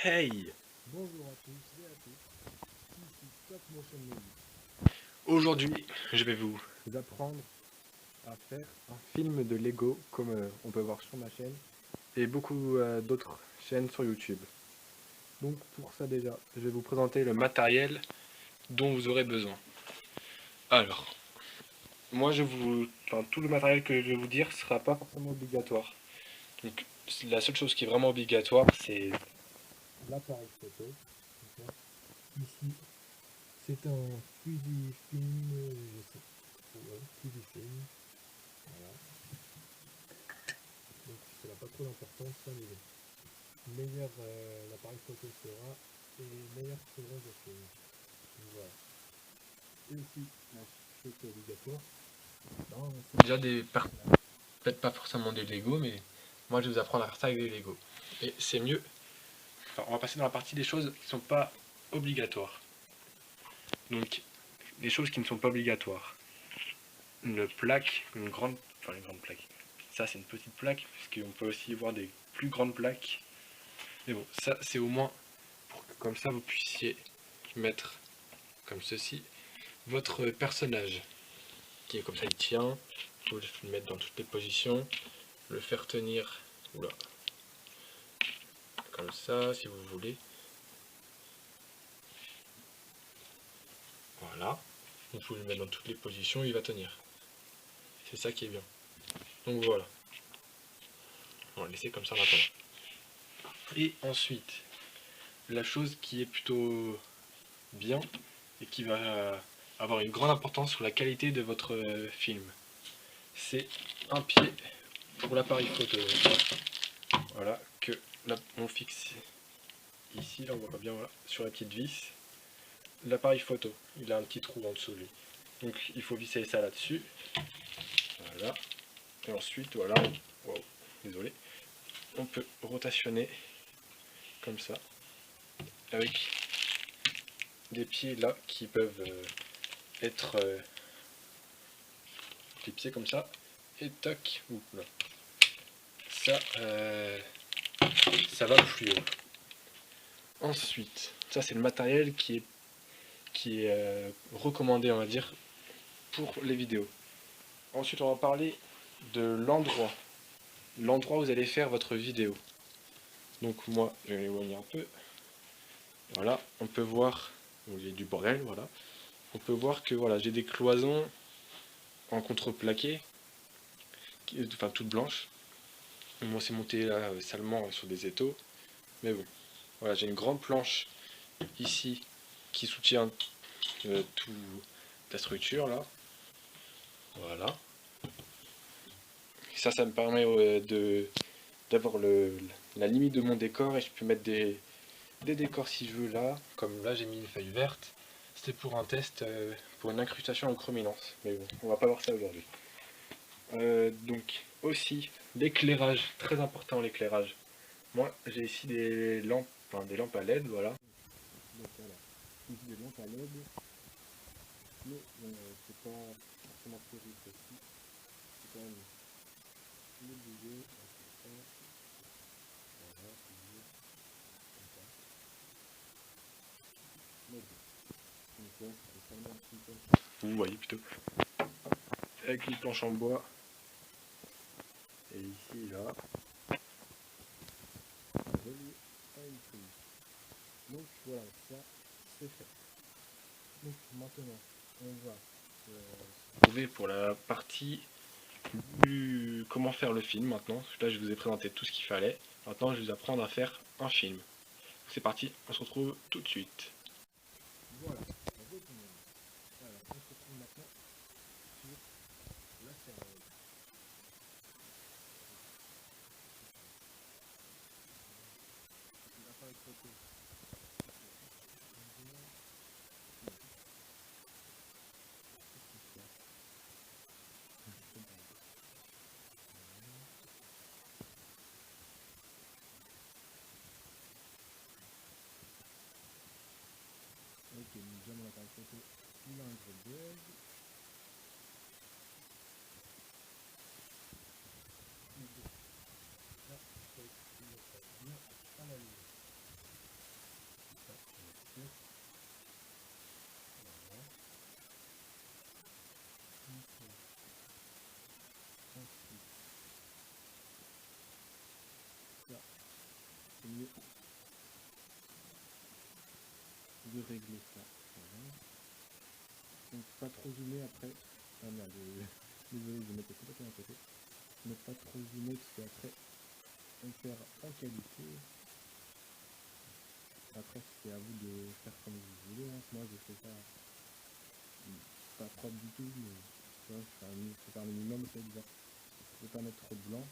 Hey! Bonjour à tous et à toutes, ici Stop Motion Movie. Aujourd'hui, je vais vous Vous apprendre à faire un film de Lego comme on peut voir sur ma chaîne et beaucoup d'autres chaînes sur YouTube. Donc pour ça déjà, je vais vous présenter le matériel dont vous aurez besoin. Alors, moi tout le matériel que je vais vous dire ne sera pas forcément obligatoire. Donc, la seule chose qui est vraiment obligatoire, c'est l'appareil photo. D'accord. Ici, c'est un Fujifilm, je sais pas, ouais, Fujifilm. Voilà. Donc ça n'a pas trop d'importance, ça, mais bon. Meilleur l'appareil photo sera et meilleur seront vos films. Donc, voilà. Et aussi, la chose qui est obligatoire, dans déjà peut-être pas forcément des Lego, mais moi je vais vous apprendre à faire ça avec des Lego. Et c'est mieux. Enfin, on va passer dans la partie des choses qui ne sont pas obligatoires. Donc, des choses qui ne sont pas obligatoires. Une plaque, une grande plaque. Ça, c'est une petite plaque, puisqu'on peut aussi voir des plus grandes plaques. Mais bon, ça, c'est au moins pour que comme ça, vous puissiez mettre, comme ceci, votre personnage. Qui est comme ça, il tient. Vous pouvez le mettre dans toutes les positions. Le faire tenir, oula, comme ça, si vous voulez. Voilà. Vous pouvez le mettre dans toutes les positions, il va tenir. C'est ça qui est bien. Donc voilà. On va le laisser comme ça maintenant. Et ensuite, la chose qui est plutôt bien et qui va avoir une grande importance sur la qualité de votre film, c'est un pied pour l'appareil photo. Voilà, que là, on fixe ici, là on voit pas bien, voilà, sur la petite vis. L'appareil photo, il a un petit trou en dessous de lui. Donc il faut visser ça là-dessus. Voilà. Et ensuite, voilà, wow, désolé, on peut rotationner comme ça, avec des pieds là qui peuvent être des pieds comme ça, et tac, ouh, là. Ça, ça va plus haut. Ensuite, ça c'est le matériel qui est recommandé, on va dire, pour les vidéos. Ensuite, on va parler de l'endroit où vous allez faire votre vidéo. Donc moi, je vais l'éloigner un peu. Voilà, on peut voir, il y a du bordel, voilà. On peut voir que voilà, j'ai des cloisons en contreplaqué, enfin toutes blanches. Moi, c'est monté là salement sur des étaux, mais bon. Voilà, j'ai une grande planche ici qui soutient toute la structure là. Voilà. Ça me permet d'avoir la limite de mon décor et je peux mettre des décors si je veux là. Comme là, j'ai mis une feuille verte. C'était pour un test, pour une incrustation en chrominance. Mais bon, on va pas voir ça aujourd'hui. Donc, aussi, l'éclairage, très important l'éclairage. Moi, j'ai ici des lampes, enfin des lampes à LED, voilà. donc voilà, ici des lampes à LED, mais c'est pas forcément terrible aussi, c'est quand même le bouger, voilà, toujours, comme ça, mais bon, donc là, c'est seulement un système. Vous voyez plutôt. Avec une planche en bois. Et ici, là. Relié à une prise. Donc voilà, ça c'est fait. Donc maintenant, on va Trouver pour la partie du comment faire le film maintenant. Là, je vous ai présenté tout ce qu'il fallait. Maintenant, je vais vous apprendre à faire un film. C'est parti, on se retrouve tout de suite. voilà, retournons. Alors, on se retrouve maintenant sur la scène. L'appareil photo. Ok, donc régler ça. Voilà. Donc pas trop zoomer après. Ah merde, désolé, je mettais complètement à côté. Ne pas trop zoomer parce qu'après on perd en qualité. Après c'est à vous de faire comme vous voulez, hein. Moi je fais ça pas propre du tout, mais tu vois, je fais un minimum, c'est de ne pas mettre trop de blanc.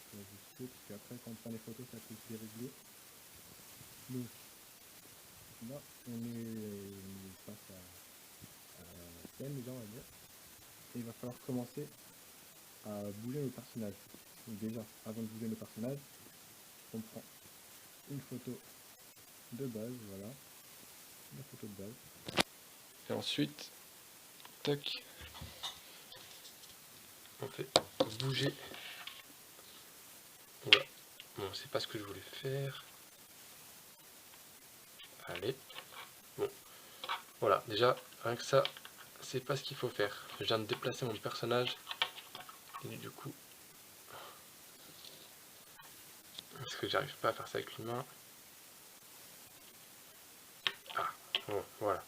Je vais ajuster parce qu'après quand on prend les photos ça peut se dérégler. Donc là on est face à la scène déjà on va dire. Et il va falloir commencer à bouger le personnage. Donc déjà, avant de bouger le personnage, on prend une photo de base, voilà, la photo de base. Et ensuite, tac, on fait bouger. Voilà. Bon, c'est pas ce que je voulais faire. Allez. Bon. Voilà, déjà, rien que ça, c'est pas ce qu'il faut faire. Je viens de déplacer mon personnage. Et du coup, parce que j'arrive pas à faire ça avec une main. Ah, bon, voilà.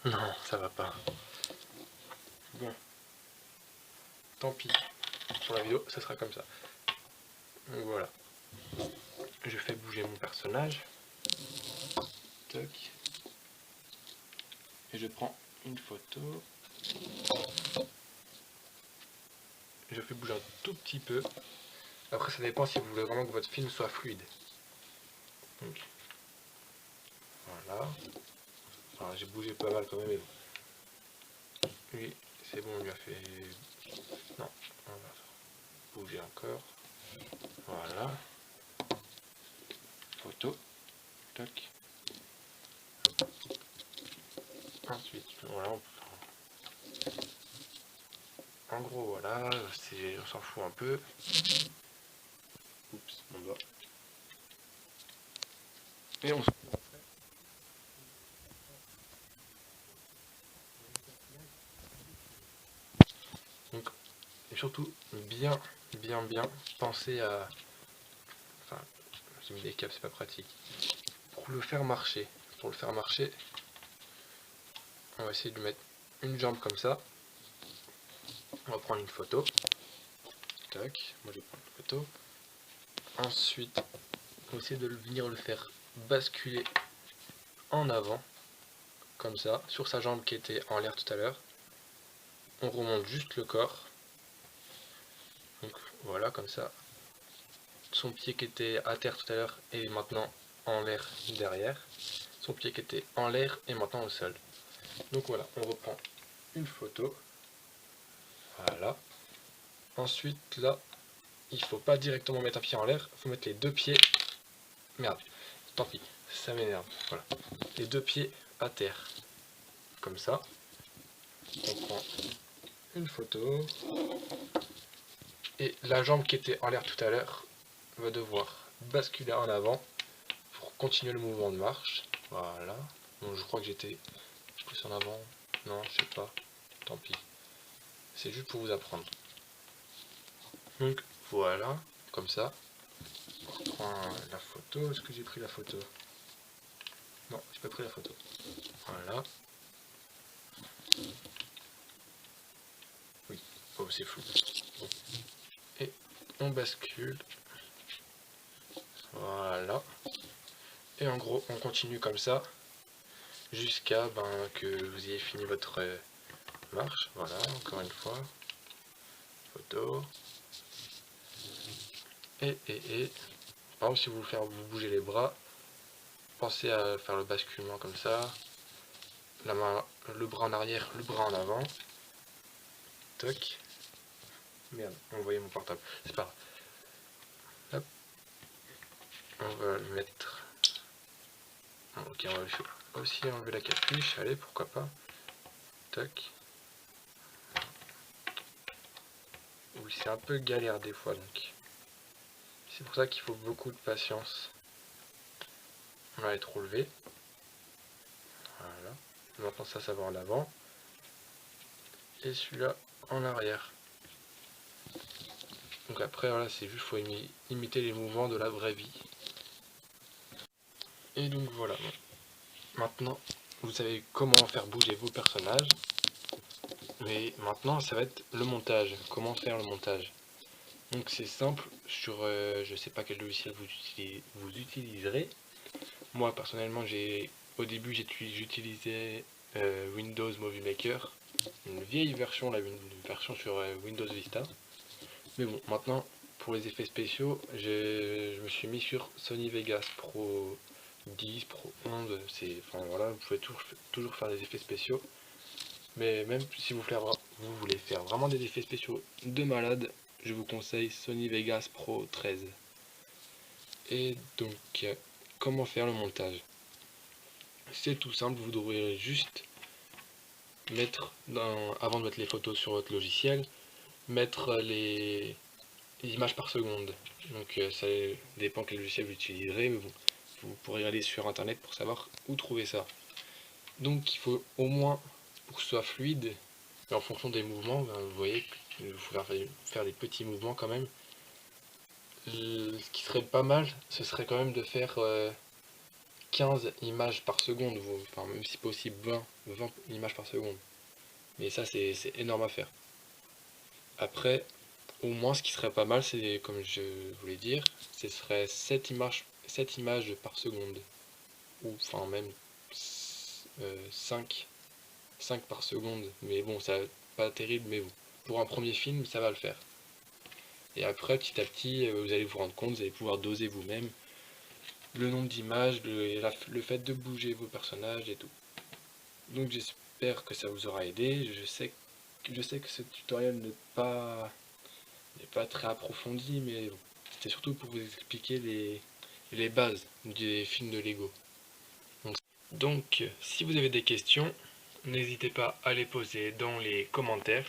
Non, ça va pas. Bon. Tant pis. Pour la vidéo, ça sera comme ça. Donc voilà. Je fais bouger mon personnage. Toc. Et je prends une photo. Je fais bouger un tout petit peu. Après, ça dépend si vous voulez vraiment que votre film soit fluide. Donc, voilà. Alors, j'ai bougé pas mal quand même. Lui, c'est bon, on lui a fait... Non, on va bouger encore. Voilà. Photo. Tac. Ensuite, voilà. En gros, voilà. On s'en fout un peu. Oups, mon doigt. Et on se... Donc, et surtout, bien penser à... Enfin, j'ai mis des câbles, c'est pas pratique. Pour le faire marcher, on va essayer de lui mettre une jambe comme ça. On va prendre une photo. Tac, moi je vais prendre une photo. Ensuite, on va essayer de venir le faire basculer en avant, comme ça, sur sa jambe qui était en l'air tout à l'heure. On remonte juste le corps. Donc voilà, comme ça. Son pied qui était à terre tout à l'heure est maintenant en l'air derrière. Son pied qui était en l'air est maintenant au sol. Donc voilà, on reprend une photo. Voilà. Ensuite, là, il faut pas directement mettre un pied en l'air, il faut mettre les deux pieds. Merde, tant pis, ça m'énerve. Voilà. Les deux pieds à terre. Comme ça. On prend une photo. Et la jambe qui était en l'air tout à l'heure va devoir basculer en avant pour continuer le mouvement de marche. Voilà. Bon, je crois que j'étais plus en avant. Non, je sais pas. Tant pis. C'est juste pour vous apprendre. Donc voilà, comme ça. On reprend la photo. Est-ce que j'ai pris la photo? Non, j'ai pas pris la photo. Voilà. Oui, oh, c'est flou. Bon. Et on bascule. Voilà. Et en gros, on continue comme ça jusqu'à que vous ayez fini votre marche. Voilà, encore une fois. Photo. Et par exemple, si vous voulez faire vous bouger les bras, pensez à faire le basculement comme ça. La main, le bras en arrière, le bras en avant. Toc. Merde, on voyait mon portable. C'est pas grave. Hop. On va le mettre. Ok, on va aussi enlever la capuche. Allez, pourquoi pas. Toc. Oui, c'est un peu galère des fois, donc c'est pour ça qu'il faut beaucoup de patience. On va être relevé. Voilà. Maintenant ça va en avant. Et celui-là en arrière. Donc après, voilà, c'est juste faut imiter les mouvements de la vraie vie. Et donc voilà. Maintenant, vous savez comment faire bouger vos personnages. Mais maintenant, ça va être le montage. Comment faire le montage? Donc c'est simple, sur je sais pas quel logiciel vous utiliserez. Moi personnellement, au début j'utilisais Windows Movie Maker, une vieille version, là, une version sur Windows Vista. Mais bon, maintenant pour les effets spéciaux, je me suis mis sur Sony Vegas Pro 10, Pro 11, enfin voilà, vous pouvez toujours faire des effets spéciaux. Mais même si vous voulez faire vraiment des effets spéciaux de malade, je vous conseille Sony Vegas Pro 13. Et donc, comment faire le montage? C'est tout simple, vous devrez juste avant de mettre les photos sur votre logiciel, mettre les images par seconde. Donc ça dépend quel logiciel vous utiliserez, mais bon, vous pourrez aller sur internet pour savoir où trouver ça. Donc il faut au moins, pour que ce soit fluide, et en fonction des mouvements, vous voyez qu'il faut faire des petits mouvements quand même. Ce qui serait pas mal, ce serait quand même de faire 15 images par seconde, enfin même si possible 20 images par seconde. Mais ça c'est énorme à faire. Après, au moins ce qui serait pas mal, c'est comme je voulais dire, ce serait 7 images par seconde. Ou enfin même 5 par seconde. Mais bon, ça pas terrible, mais bon. Pour un premier film, ça va le faire. Et après, petit à petit, vous allez vous rendre compte, vous allez pouvoir doser vous-même le nombre d'images, le fait de bouger vos personnages et tout. Donc j'espère que ça vous aura aidé. Je sais que ce tutoriel n'est pas très approfondi, mais bon, c'était surtout pour vous expliquer les bases des films de Lego. Donc, si vous avez des questions, n'hésitez pas à les poser dans les commentaires.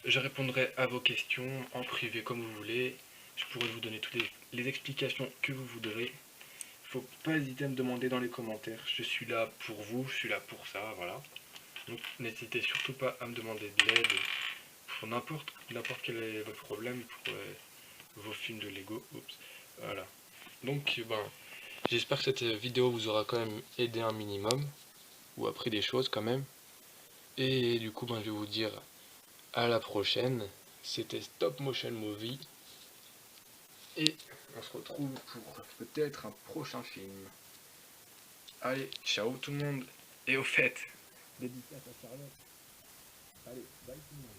Je répondrai à vos questions en privé comme vous voulez. Je pourrai vous donner toutes les explications que vous voudrez. Faut pas hésiter à me demander dans les commentaires. Je suis là pour vous, je suis là pour ça, voilà. Donc n'hésitez surtout pas à me demander de l'aide pour n'importe quel est votre problème pour vos films de Lego. Oups. Voilà. Donc j'espère que cette vidéo vous aura quand même aidé un minimum, ou appris des choses quand même. Et du coup je vais vous dire à la prochaine. C'était Stop Motion Movie. Et on se retrouve pour peut-être un prochain film. Allez, ciao tout le monde. Et au fait, Dédicace à Charlotte. Allez, bye tout le monde.